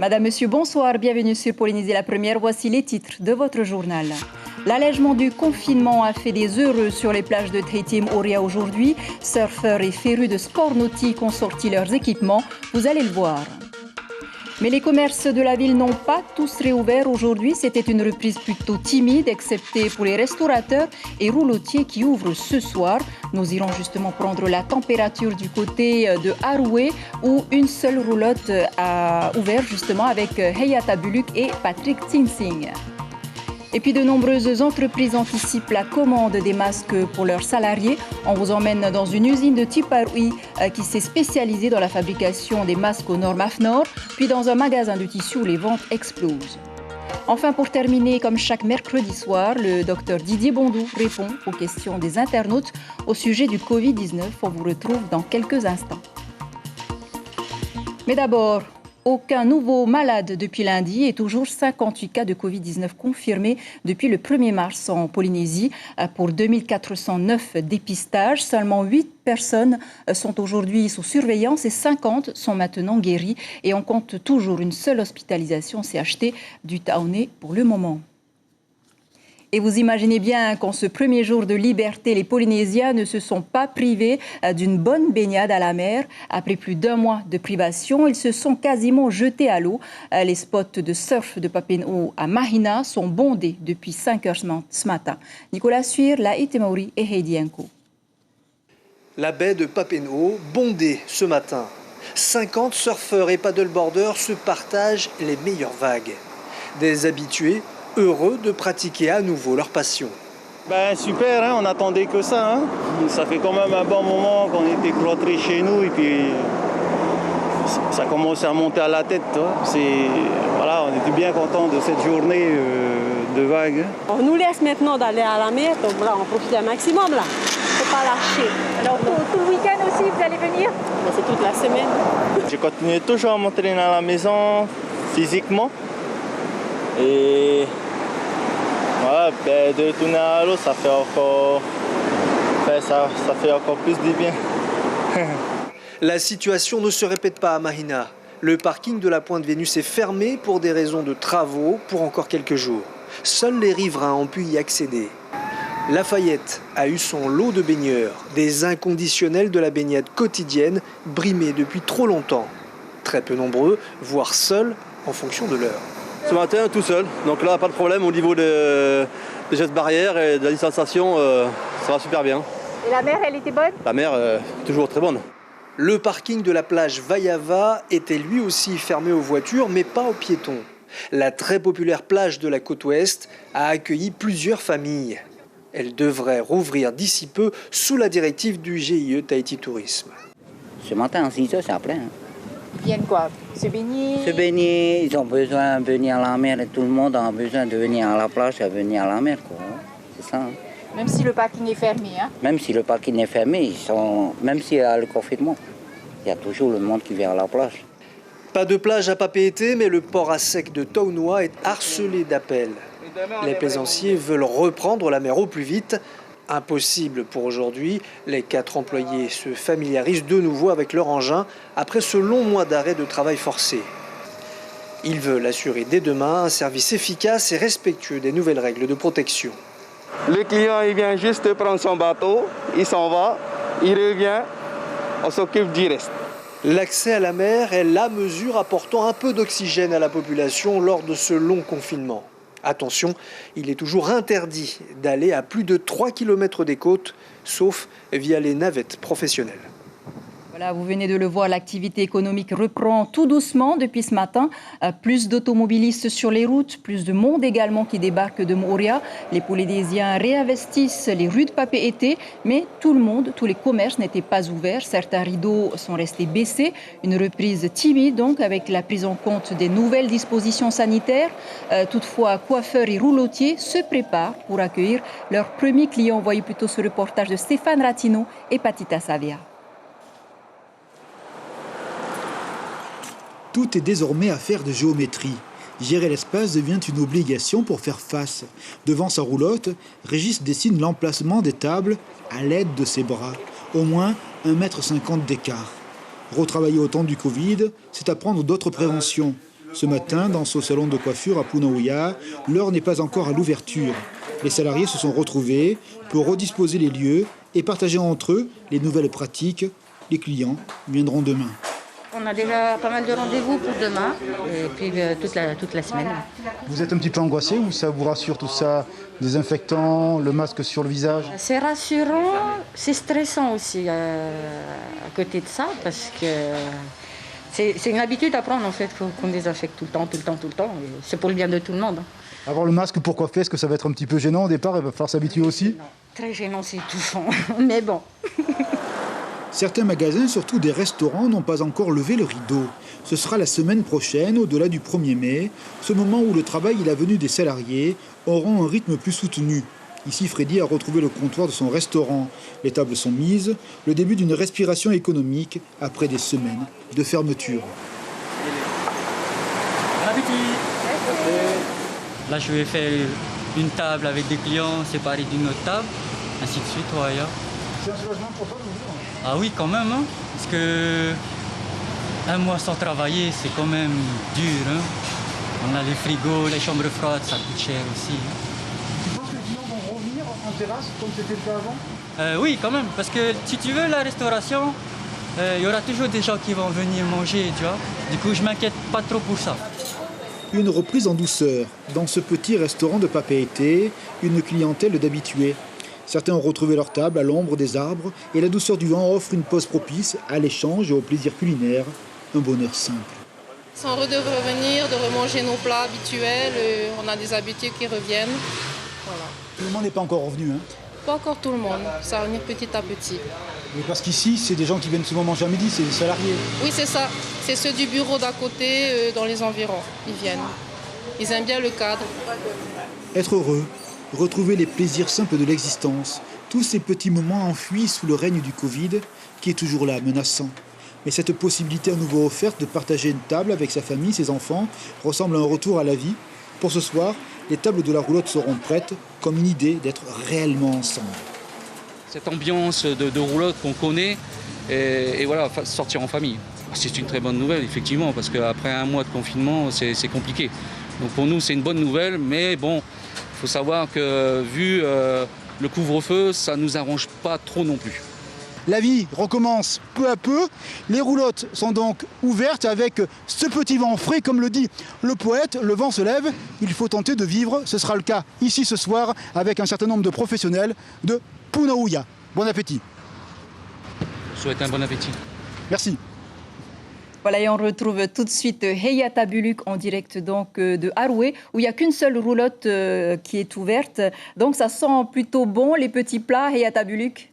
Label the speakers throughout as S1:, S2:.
S1: Madame, Monsieur, bonsoir, bienvenue sur Polynésie la Première. Voici les titres de votre journal. L'allègement du confinement a fait des heureux sur les plages de Tahiti et Moorea aujourd'hui. Surfeurs et férus de sport nautique ont sorti leurs équipements. Vous allez le voir. Mais les commerces de la ville n'ont pas tous réouvert aujourd'hui. C'était une reprise plutôt timide, excepté pour les restaurateurs et roulotiers qui ouvrent ce soir. Nous irons justement prendre la température du côté de Aroué, où une seule roulotte a ouvert justement avec Hayata Buluk et Patrick Tinsing. Et puis de nombreuses entreprises anticipent la commande des masques pour leurs salariés. On vous emmène dans une usine de Tiparui qui s'est spécialisée dans la fabrication des masques aux normes AFNOR, puis dans un magasin de tissus où les ventes explosent. Enfin, pour terminer, comme chaque mercredi soir, le docteur Didier Bondou répond aux questions des internautes au sujet du Covid-19. On vous retrouve dans quelques instants. Mais d'abord, aucun nouveau malade depuis lundi et toujours 58 cas de Covid-19 confirmés depuis le 1er mars en Polynésie. Pour 2409 dépistages, seulement 8 personnes sont aujourd'hui sous surveillance et 50 sont maintenant guéries. Et on compte toujours une seule hospitalisation CHT du Taoné pour le moment. Et vous imaginez bien qu'en ce premier jour de liberté, les Polynésiens ne se sont pas privés d'une bonne baignade à la mer. Après plus d'1 mois de privation, ils se sont quasiment jetés à l'eau. Les spots de surf de Papen'o à Mahina sont bondés depuis 5 heures ce matin. Nicolas Suir, Laït Mauri et Heidi Enko.
S2: La baie de Papen'o bondée ce matin. 50 surfeurs et paddleboarders se partagent les meilleures vagues. Des habitués heureux de pratiquer à nouveau leur passion.
S3: Super, hein, on n'attendait que ça. Hein. Ça fait quand même un bon moment qu'on était cloîtrés chez nous et puis ça commence à monter à la tête. Voilà, on était bien contents de cette journée de vagues.
S4: On nous laisse maintenant d'aller à la mer, donc là on profite un maximum là. Faut pas lâcher.
S5: Alors tout le week-end aussi vous allez venir?
S4: C'est toute la semaine.
S3: Je continue toujours à m'entraîner à la maison physiquement. Et voilà, de retourner à l'eau, ça fait encore plus du bien.
S2: La situation ne se répète pas à Mahina. Le parking de la Pointe Vénus est fermé pour des raisons de travaux pour encore quelques jours. Seuls les riverains ont pu y accéder. Lafayette a eu son lot de baigneurs, des inconditionnels de la baignade quotidienne, brimés depuis trop longtemps. Très peu nombreux, voire seuls en fonction de l'heure.
S6: Ce matin, tout seul. Donc là, pas de problème au niveau des gestes barrières et de la distanciation, ça va super bien.
S5: Et la mer, elle était bonne?
S6: La mer, toujours très bonne.
S2: Le parking de la plage Vaiava était lui aussi fermé aux voitures, mais pas aux piétons. La très populaire plage de la côte ouest a accueilli plusieurs familles. Elle devrait rouvrir d'ici peu sous la directive du GIE Tahiti Tourisme.
S7: Ce matin, à 6 heures, c'est plein.
S5: Ils viennent quoi? Se baigner?
S7: Se baigner, ils ont besoin de venir à la mer et tout le monde a besoin de venir à la plage et venir à la mer. C'est ça. Hein.
S5: Même si le parking est fermé. Hein?
S7: Même si le parking est fermé, même s'il y a le confinement, il y a toujours le monde qui vient à la plage.
S2: Pas de plage à Papeete, mais le port à sec de Taunua est harcelé d'appels. Les plaisanciers veulent reprendre la mer au plus vite. Impossible pour aujourd'hui, les 4 employés se familiarisent de nouveau avec leur engin après ce long mois d'arrêt de travail forcé. Ils veulent assurer dès demain un service efficace et respectueux des nouvelles règles de protection.
S8: Le client il vient juste prendre son bateau, il s'en va, il revient, on s'occupe du reste.
S2: L'accès à la mer est la mesure apportant un peu d'oxygène à la population lors de ce long confinement. Attention, il est toujours interdit d'aller à plus de 3 km des côtes, sauf via les navettes professionnelles.
S1: Voilà, vous venez de le voir, l'activité économique reprend tout doucement depuis ce matin. Plus d'automobilistes sur les routes, plus de monde également qui débarque de Moorea. Les Polynésiens réinvestissent les rues de Papeete, mais tout le monde, tous les commerces n'étaient pas ouverts. Certains rideaux sont restés baissés. Une reprise timide donc avec la prise en compte des nouvelles dispositions sanitaires. Toutefois, coiffeurs et roulotiers se préparent pour accueillir leurs premiers clients. Voyez plutôt ce reportage de Stéphane Ratino et Patita Savia.
S9: Tout est désormais affaire de géométrie. Gérer l'espace devient une obligation pour faire face. Devant sa roulotte, Régis dessine l'emplacement des tables à l'aide de ses bras. Au moins 1,50 m d'écart. Retravailler au temps du Covid, c'est apprendre d'autres préventions. Ce matin, dans ce salon de coiffure à Punaouia, l'heure n'est pas encore à l'ouverture. Les salariés se sont retrouvés pour redisposer les lieux et partager entre eux les nouvelles pratiques. Les clients viendront demain.
S10: On a déjà pas mal de rendez-vous pour demain et puis toute la semaine.
S9: Vous êtes un petit peu angoissé ou ça vous rassure tout ça? Désinfectant, le masque sur le visage?
S10: C'est rassurant, c'est stressant aussi à côté de ça parce que c'est une habitude à prendre en fait, qu'on désinfecte tout le temps. C'est pour le bien de tout le monde.
S9: Avoir le masque pour coiffer, est-ce que ça va être un petit peu gênant au départ? Il va falloir s'habituer aussi?
S10: Non, très gênant, c'est étouffant, mais bon.
S9: Certains magasins, surtout des restaurants, n'ont pas encore levé le rideau. Ce sera la semaine prochaine, au-delà du 1er mai, ce moment où le travail et la venue des salariés auront un rythme plus soutenu. Ici, Freddy a retrouvé le comptoir de son restaurant. Les tables sont mises, le début d'une respiration économique après des semaines de fermeture.
S11: Bon appétit. Là, je vais faire une table avec des clients séparés d'une autre table, ainsi de suite. Voilà.
S9: C'est un soulagement pour toi d'ouvrir?
S11: Ah oui, quand même, hein, parce que un mois sans travailler, c'est quand même dur. Hein. On a les frigos, les chambres froides, ça coûte cher aussi. Hein.
S9: Tu penses que les clients vont revenir en terrasse comme c'était le cas avant?
S11: Oui, quand même, parce que si tu veux, la restauration, il y aura toujours des gens qui vont venir manger, tu vois. Du coup, je m'inquiète pas trop pour ça.
S9: Une reprise en douceur. Dans ce petit restaurant de Papeete, une clientèle d'habitués. Certains ont retrouvé leur table à l'ombre des arbres et la douceur du vent offre une pause propice à l'échange et au plaisir culinaire. Un bonheur simple.
S12: C'est heureux de revenir, de remanger nos plats habituels. On a des habitudes qui reviennent. Voilà.
S9: Tout le monde n'est pas encore revenu, hein?
S12: Pas encore tout le monde, ça va venir petit à petit.
S9: Mais parce qu'ici, c'est des gens qui viennent souvent manger à midi, c'est des salariés.
S12: Oui, c'est ça. C'est ceux du bureau d'à côté, dans les environs. Ils viennent. Ils aiment bien le cadre.
S9: Être heureux, retrouver les plaisirs simples de l'existence, tous ces petits moments enfuis sous le règne du Covid, qui est toujours là, menaçant. Mais cette possibilité à nouveau offerte de partager une table avec sa famille, ses enfants, ressemble à un retour à la vie. Pour ce soir, les tables de la roulotte seront prêtes, comme une idée d'être réellement ensemble.
S13: Cette ambiance de roulotte qu'on connaît, et voilà, sortir en famille. C'est une très bonne nouvelle, effectivement, parce qu'après un mois de confinement, c'est compliqué. Donc pour nous, c'est une bonne nouvelle, mais bon, il faut savoir que vu le couvre-feu, ça ne nous arrange pas trop non plus.
S9: La vie recommence peu à peu. Les roulottes sont donc ouvertes avec ce petit vent frais, comme le dit le poète. Le vent se lève, il faut tenter de vivre. Ce sera le cas ici ce soir avec un certain nombre de professionnels de Punaouia. Bon appétit.
S13: Je souhaite un bon appétit.
S9: Merci.
S1: Voilà, et on retrouve tout de suite Heyata Buluk en direct donc de Aroué, où il n'y a qu'une seule roulotte qui est ouverte. Donc ça sent plutôt bon, les petits plats, Heyata Buluk.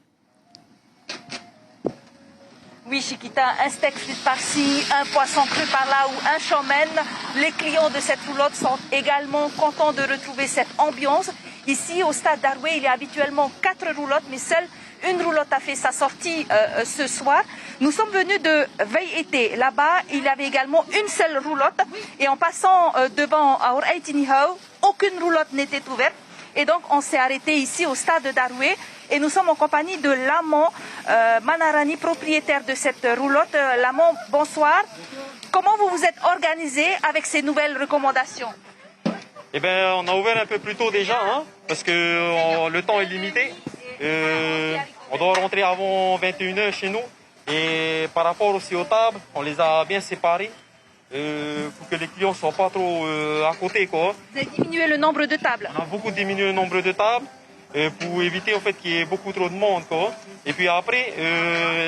S14: Oui, Chiquita, un steak frit par-ci, un poisson cru par-là ou un chomen. Les clients de cette roulotte sont également contents de retrouver cette ambiance. Ici, au stade d'Aroué, il y a habituellement 4 roulottes, mais seule une roulotte a fait sa sortie ce soir. Nous sommes venus de Veille-été. Là-bas, il y avait également une seule roulotte. Et en passant devant Aur Aitinihau, aucune roulotte n'était ouverte. Et donc, on s'est arrêté ici au stade d'Aroué. Et nous sommes en compagnie de Lamont Manarani, propriétaire de cette roulotte. Lamont, bonsoir. Comment vous vous êtes organisé avec ces nouvelles recommandations?
S15: Eh bien, on a ouvert un peu plus tôt déjà, hein, parce que le temps est limité. On doit rentrer avant 21h chez nous. Et par rapport aussi aux tables, on les a bien séparées pour que les clients ne soient pas trop à côté, quoi.
S14: Vous avez diminué le nombre de tables?
S15: On a beaucoup diminué le nombre de tables pour éviter en fait, qu'il y ait beaucoup trop de monde, quoi. Et puis après,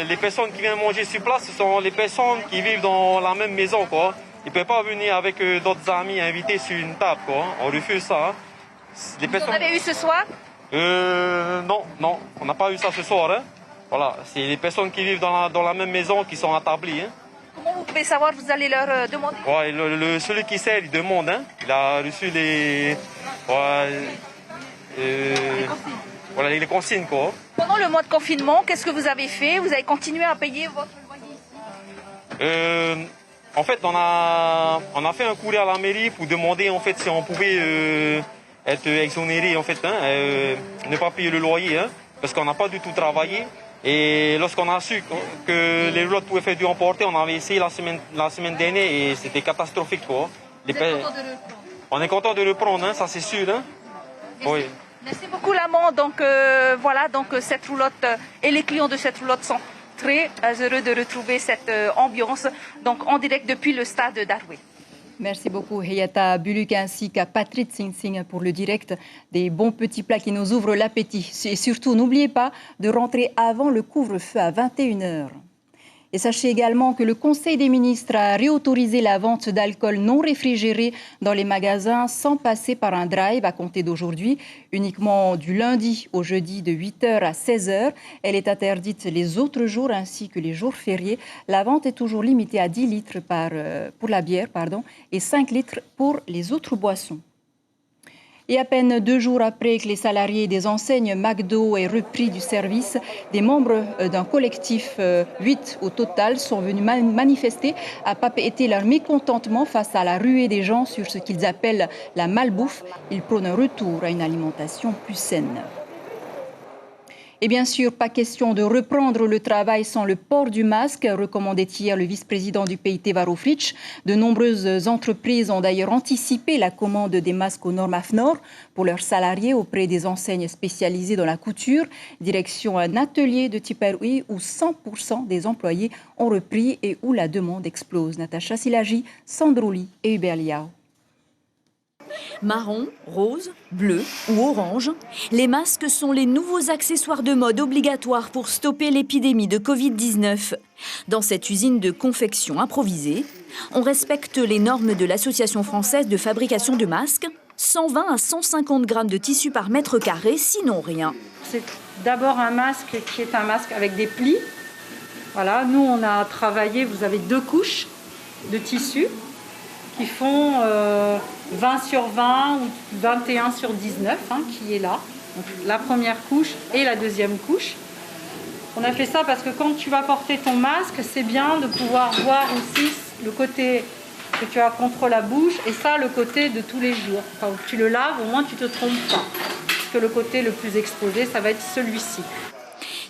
S15: les personnes qui viennent manger sur place, ce sont les personnes qui vivent dans la même maison, quoi. Ils ne peuvent pas venir avec d'autres amis invités sur une table, quoi. On refuse ça. Hein.
S14: Vous en avez eu ce soir?
S15: Non, on n'a pas eu ça ce soir. Hein. Voilà, c'est les personnes qui vivent dans la même maison qui sont attablées. Hein.
S14: Comment vous pouvez savoir? Vous allez leur demander?
S15: Ouais, celui qui sert, il demande. Hein. Il a reçu les consignes, quoi.
S14: Pendant le mois de confinement, qu'est-ce que vous avez fait? Vous avez continué à payer votre loyer ici?
S15: En fait, on a fait un courrier à la mairie pour demander en fait si on pouvait être exonéré en fait, hein, ne pas payer le loyer, hein, parce qu'on n'a pas du tout travaillé. Et lorsqu'on a su que les roulottes pouvaient faire du emporter, on avait essayé la semaine dernière et c'était catastrophique, quoi. On est content de le prendre, hein, ça c'est sûr. Hein. Oui.
S14: Merci beaucoup Lamont. Donc voilà, donc cette roulotte et les clients de cette roulotte sont très heureux de retrouver cette ambiance, donc en direct depuis le stade d'Arwey.
S1: Merci beaucoup Hayata Buluk ainsi qu'à Patrick Sing Sing pour le direct. Des bons petits plats qui nous ouvrent l'appétit. Et surtout, n'oubliez pas de rentrer avant le couvre-feu à 21h. Et sachez également que le Conseil des ministres a réautorisé la vente d'alcool non réfrigéré dans les magasins sans passer par un drive à compter d'aujourd'hui, uniquement du lundi au jeudi de 8h à 16h. Elle est interdite les autres jours ainsi que les jours fériés. La vente est toujours limitée à 10 litres pour la bière et 5 litres pour les autres boissons. Et à peine 2 jours après que les salariés des enseignes McDo aient repris du service, des membres d'un collectif, 8 au total, sont venus manifester à Papeete leur mécontentement face à la ruée des gens sur ce qu'ils appellent la malbouffe. Ils prônent un retour à une alimentation plus saine. Et bien sûr, pas question de reprendre le travail sans le port du masque, recommandait hier le vice-président du PIT Varoufritch. De nombreuses entreprises ont d'ailleurs anticipé la commande des masques aux normes AFNOR pour leurs salariés auprès des enseignes spécialisées dans la couture. Direction un atelier de Tiperoui où 100% des employés ont repris et où la demande explose. Natacha Silagi, Sandrouli et Hubert Liao.
S16: Marron, rose, bleu ou orange, les masques sont les nouveaux accessoires de mode obligatoires pour stopper l'épidémie de Covid-19. Dans cette usine de confection improvisée, on respecte les normes de l'Association française de fabrication de masques, 120 à 150 grammes de tissu par mètre carré, sinon rien.
S17: C'est d'abord un masque qui est un masque avec des plis. Voilà, nous on a travaillé, vous avez 2 couches de tissu qui font 20 sur 20 ou 21 sur 19, qui est là. Donc, la première couche et la deuxième couche. On a fait ça parce que quand tu vas porter ton masque, c'est bien de pouvoir voir aussi le côté que tu as contre la bouche et ça, le côté de tous les jours. Quand tu le laves, au moins tu ne te trompes pas. Parce que le côté le plus exposé, ça va être celui-ci.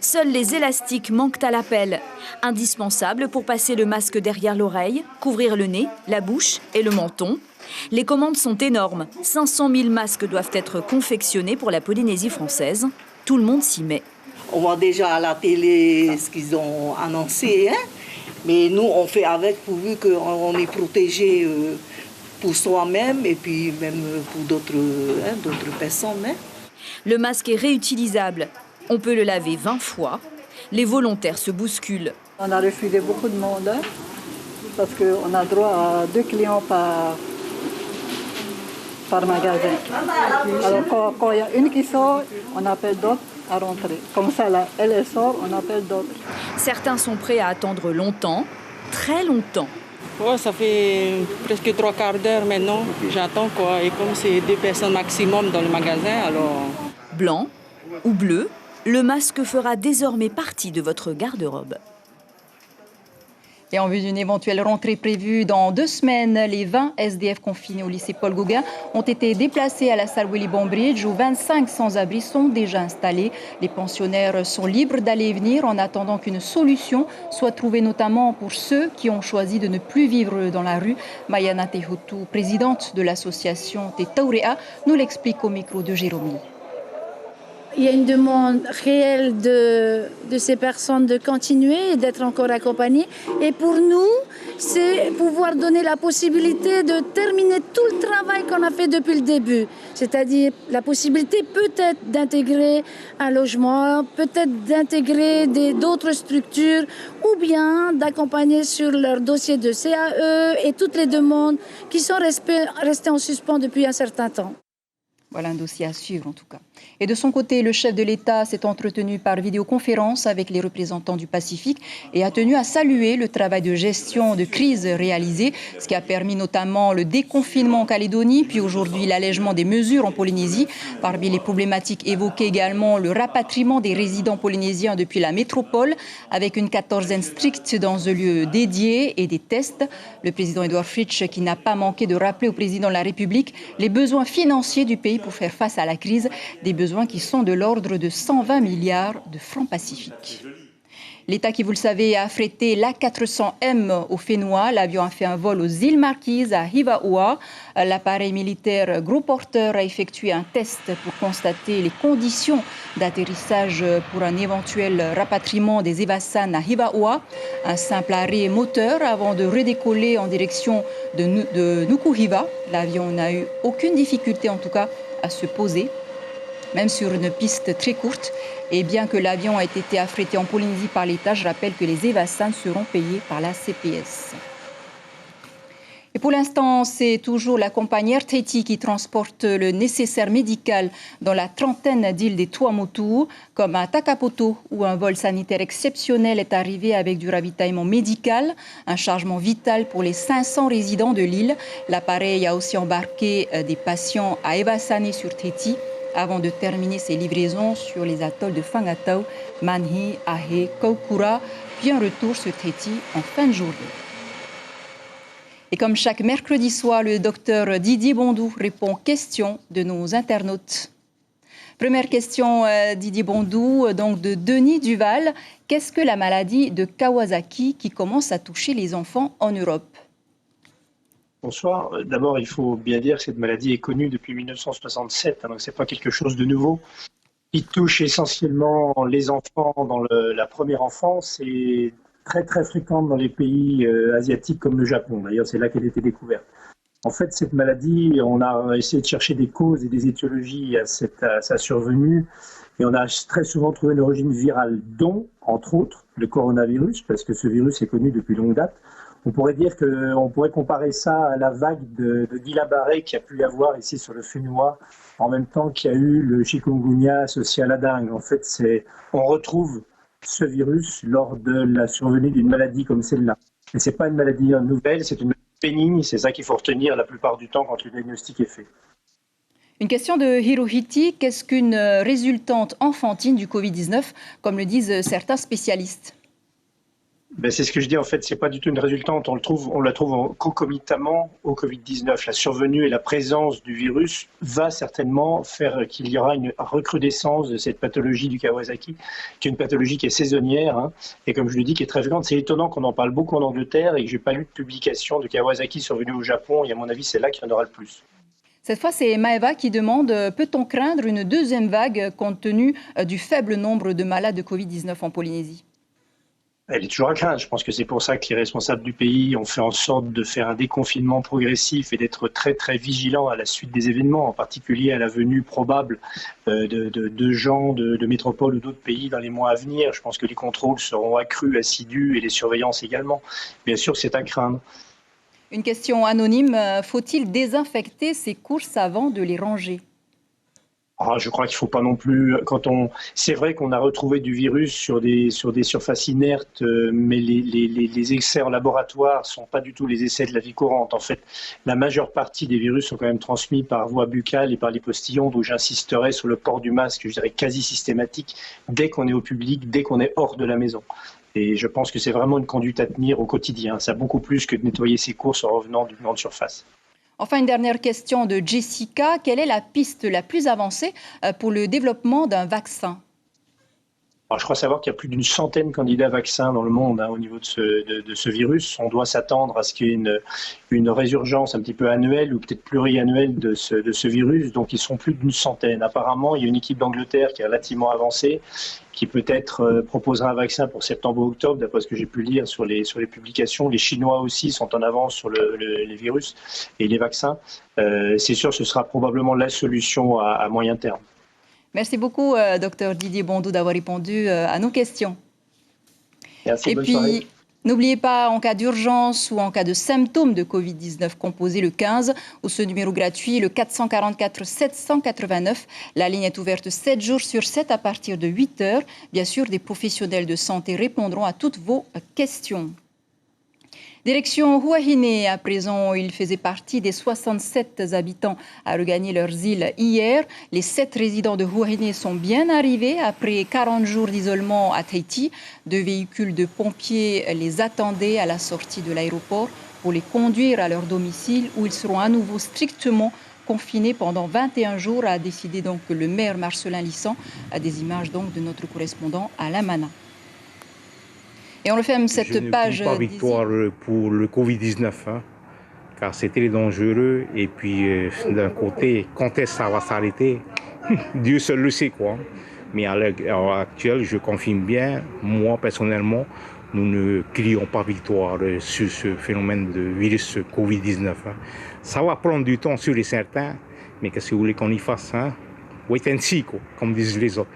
S16: Seuls les élastiques manquent à l'appel. Indispensables pour passer le masque derrière l'oreille, couvrir le nez, la bouche et le menton. Les commandes sont énormes. 500 000 masques doivent être confectionnés pour la Polynésie française. Tout le monde s'y met.
S18: On voit déjà à la télé ce qu'ils ont annoncé. Mais nous, on fait avec pourvu qu'on est protégé pour soi-même et puis même pour d'autres personnes.
S16: Le masque est réutilisable. On peut le laver 20 fois. Les volontaires se bousculent.
S19: On a refusé beaucoup de monde parce qu'on a droit à 2 clients par magasin. Alors quand il y a une qui sort, on appelle d'autres à rentrer. Comme ça, là, elle sort, on appelle d'autres.
S16: Certains sont prêts à attendre longtemps, très longtemps.
S20: Oh, ça fait presque 3 quarts d'heure maintenant. J'attends quoi. Et comme c'est 2 personnes maximum dans le magasin, alors...
S16: Blanc ou bleu, le masque fera désormais partie de votre garde-robe.
S1: Et en vue d'une éventuelle rentrée prévue dans 2 semaines, les 20 SDF confinés au lycée Paul Gauguin ont été déplacés à la salle Willy-Bon Bridge où 25 sans-abri sont déjà installés. Les pensionnaires sont libres d'aller et venir en attendant qu'une solution soit trouvée, notamment pour ceux qui ont choisi de ne plus vivre dans la rue. Mayana Tehutu, présidente de l'association Te Taurea, nous l'explique au micro de Jérôme.
S21: Il y a une demande réelle de ces personnes de continuer et d'être encore accompagnées. Et pour nous, c'est pouvoir donner la possibilité de terminer tout le travail qu'on a fait depuis le début. C'est-à-dire la possibilité peut-être d'intégrer un logement, peut-être d'intégrer d'autres structures ou bien d'accompagner sur leur dossier de CAE et toutes les demandes qui sont restées en suspens depuis un certain temps.
S1: Voilà un dossier à suivre en tout cas. Et de son côté, le chef de l'État s'est entretenu par vidéoconférence avec les représentants du Pacifique et a tenu à saluer le travail de gestion de crise réalisé, ce qui a permis notamment le déconfinement en Calédonie, puis aujourd'hui l'allègement des mesures en Polynésie. Parmi les problématiques évoquées également le rapatriement des résidents polynésiens depuis la métropole, avec une 14aine stricte dans un lieu dédié et des tests. Le président Édouard Fritch qui n'a pas manqué de rappeler au président de la République les besoins financiers du pays pour faire face à la crise, des besoins qui sont de l'ordre de 120 milliards de francs pacifiques. L'État qui, vous le savez, a affrété l'A400M au Fénois. L'avion a fait un vol aux îles Marquises à Hivaoa. L'appareil militaire gros porteur a effectué un test pour constater les conditions d'atterrissage pour un éventuel rapatriement des Evasan à Hivaoa. Un simple arrêt moteur avant de redécoller en direction de Nukuhiva. L'avion n'a eu aucune difficulté en tout cas à se poser, même sur une piste très courte. Et bien que l'avion ait été affrété en Polynésie par l'État, je rappelle que les Evasan seront payés par la CPS. Et pour l'instant, c'est toujours la compagnie Air Tahiti qui transporte le nécessaire médical dans la trentaine d'îles des Tuamotu, comme à Takapoto, où un vol sanitaire exceptionnel est arrivé avec du ravitaillement médical, un chargement vital pour les 500 résidents de l'île. L'appareil a aussi embarqué des patients à Evasan et sur Tahiti, avant de terminer ses livraisons sur les atolls de Fangatau, Manhi, Ahe, Kaukura, puis un retour sur Tahiti en fin de journée. Et comme chaque mercredi soir, le docteur Didier Bondou répond aux questions de nos internautes. Première question, Didier Bondou, donc de Denis Duval. Qu'est-ce que la maladie de Kawasaki qui commence à toucher les enfants en Europe ?
S4: Bonsoir. D'abord, il faut bien dire que cette maladie est connue depuis 1967, donc ce n'est pas quelque chose de nouveau. Il touche essentiellement les enfants dans la première enfance et très très fréquente dans les pays asiatiques comme le Japon. D'ailleurs, c'est là qu'elle a été découverte. En fait, cette maladie, on a essayé de chercher des causes et des étiologies à sa survenue et on a très souvent trouvé une origine virale, dont, entre autres, le coronavirus, parce que ce virus est connu depuis longue date. On pourrait dire qu'on pourrait comparer ça à la vague de Guillain-Barré qu'il y a pu y avoir ici sur le Fénois, en même temps qu'il y a eu le chikungunya associé à la dengue. En fait, on retrouve ce virus lors de la survenue d'une maladie comme celle-là. Et ce n'est pas une maladie nouvelle, c'est une maladie bénigne, c'est ça qu'il faut retenir la plupart du temps quand le diagnostic est fait.
S1: Une question de Hirohiti, qu'est-ce qu'une résultante enfantine du Covid-19, comme le disent certains spécialistes ?
S4: C'est ce que je dis, en fait, c'est pas du tout une résultante, on la trouve concomitamment au Covid-19. La survenue et la présence du virus va certainement faire qu'il y aura une recrudescence de cette pathologie du Kawasaki, qui est une pathologie qui est saisonnière, et comme je le dis, qui est très fréquente. C'est étonnant qu'on en parle beaucoup en Angleterre et que j'ai pas lu de publication de Kawasaki survenue au Japon, et à mon avis, c'est là qu'il y en aura le plus.
S1: Cette fois, c'est Maeva qui demande « Peut-on craindre une deuxième vague compte tenu du faible nombre de malades de Covid-19 en Polynésie ?»
S4: Elle est toujours à craindre. Je pense que c'est pour ça que les responsables du pays ont fait en sorte de faire un déconfinement progressif et d'être très très vigilants à la suite des événements, en particulier à la venue probable de gens de métropoles ou d'autres pays dans les mois à venir. Je pense que les contrôles seront accrus, assidus et les surveillances également. Bien sûr que c'est à craindre.
S1: Une question anonyme, faut-il désinfecter ces courses avant de les ranger ?
S4: Je crois qu'il ne faut pas non plus. C'est vrai qu'on a retrouvé du virus sur des surfaces inertes, mais les essais en laboratoire ne sont pas du tout les essais de la vie courante. En fait, la majeure partie des virus sont quand même transmis par voie buccale et par les postillons, donc j'insisterai sur le port du masque, je dirais quasi systématique, dès qu'on est au public, dès qu'on est hors de la maison. Et je pense que c'est vraiment une conduite à tenir au quotidien. Ça beaucoup plus que de nettoyer ses courses en revenant d'une grande surface.
S1: Enfin, une dernière question de Jessica. Quelle est la piste la plus avancée pour le développement d'un vaccin ?
S4: Je crois savoir qu'il y a plus d'une centaine de candidats vaccins dans le monde au niveau de ce virus. On doit s'attendre à ce qu'il y ait une résurgence un petit peu annuelle ou peut-être pluriannuelle de ce virus. Donc, ils sont plus d'une centaine. Apparemment, il y a une équipe d'Angleterre qui est relativement avancée, qui peut-être proposera un vaccin pour septembre ou octobre, d'après ce que j'ai pu lire sur les publications. Les Chinois aussi sont en avance sur les virus et les vaccins. C'est sûr, ce sera probablement la solution à moyen terme.
S1: Merci beaucoup, Dr Didier Bondou, d'avoir répondu à nos questions.
S4: Merci,
S1: et
S4: bonne
S1: puis,
S4: soirée.
S1: N'oubliez pas, en cas d'urgence ou en cas de symptômes de Covid-19, composez le 15 ou ce numéro gratuit, le 444 789. La ligne est ouverte 7 jours sur 7 à partir de 8 heures. Bien sûr, des professionnels de santé répondront à toutes vos questions. Direction Huahine, à présent, il faisait partie des 67 habitants à regagner leurs îles hier. Les 7 résidents de Huahine sont bien arrivés après 40 jours d'isolement à Tahiti. 2 véhicules de pompiers les attendaient à la sortie de l'aéroport pour les conduire à leur domicile où ils seront à nouveau strictement confinés pendant 21 jours, a décidé donc le maire Marcelin Lissan, à des images donc de notre correspondant à La Mana. Et on referme cette page.
S3: Je ne prie pas victoire pour le Covid-19, hein, car c'est très dangereux. Et puis, d'un côté, quand est-ce que ça va s'arrêter? Dieu seul le sait, quoi. Mais à l'heure actuelle, je confirme bien, moi, personnellement, nous ne crions pas victoire sur ce phénomène de virus Covid-19. Hein. Ça va prendre du temps sur les certains, mais qu'est-ce que vous voulez qu'on y fasse, hein? Wait and see, quoi, comme disent les autres.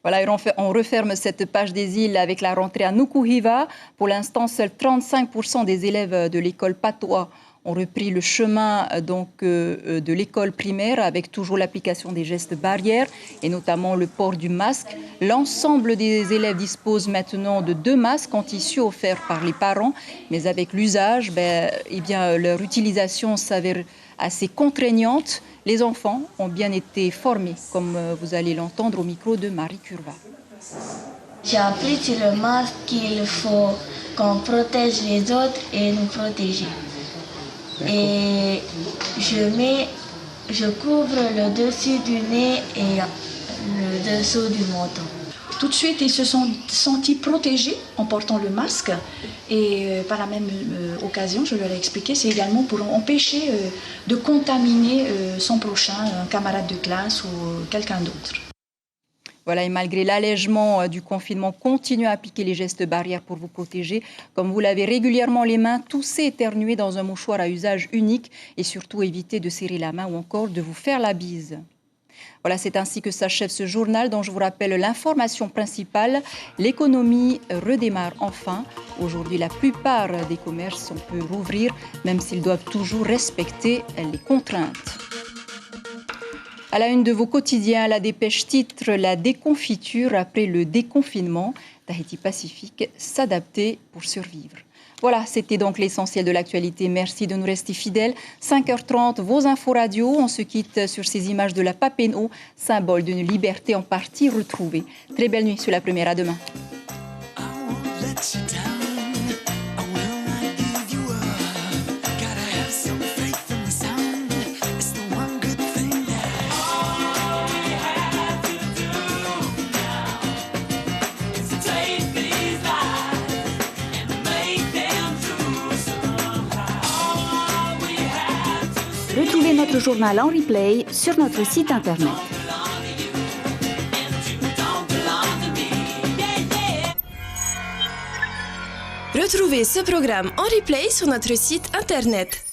S1: Voilà, on referme cette page des îles avec la rentrée à Nukuhiva. Pour l'instant, seuls 35% des élèves de l'école Patois ont repris le chemin de l'école primaire avec toujours l'application des gestes barrières et notamment le port du masque. L'ensemble des élèves disposent maintenant de 2 masques en tissu offerts par les parents, mais avec l'usage, leur utilisation s'avère assez contraignante. Les enfants ont bien été formés, comme vous allez l'entendre au micro de Marie Curva.
S22: J'ai appris sur le masque qu'il faut qu'on protège les autres et nous protéger. Et je couvre le dessus du nez et le dessous du menton.
S23: Tout de suite, ils se sont sentis protégés en portant le masque. Et par la même occasion, je leur ai expliqué, c'est également pour empêcher de contaminer son prochain, un camarade de classe ou quelqu'un d'autre.
S1: Voilà, et malgré l'allègement du confinement, continuez à appliquer les gestes barrières pour vous protéger. Comme vous lavez régulièrement les mains, toussez, éternuez dans un mouchoir à usage unique et surtout évitez de serrer la main ou encore de vous faire la bise. Voilà, c'est ainsi que s'achève ce journal dont je vous rappelle l'information principale. L'économie redémarre enfin. Aujourd'hui, la plupart des commerces peuvent rouvrir, même s'ils doivent toujours respecter les contraintes. À la une de vos quotidiens, la dépêche titre « La déconfiture après le déconfinement ». Tahiti Pacifique s'adapter pour survivre. Voilà, c'était donc l'essentiel de l'actualité. Merci de nous rester fidèles. 5h30, vos infos radio. On se quitte sur ces images de la Papen'o, symbole d'une liberté en partie retrouvée. Très belle nuit sur La Première. À demain.
S16: Retrouvez notre journal en replay sur notre site internet.
S24: Retrouvez ce programme en replay sur notre site internet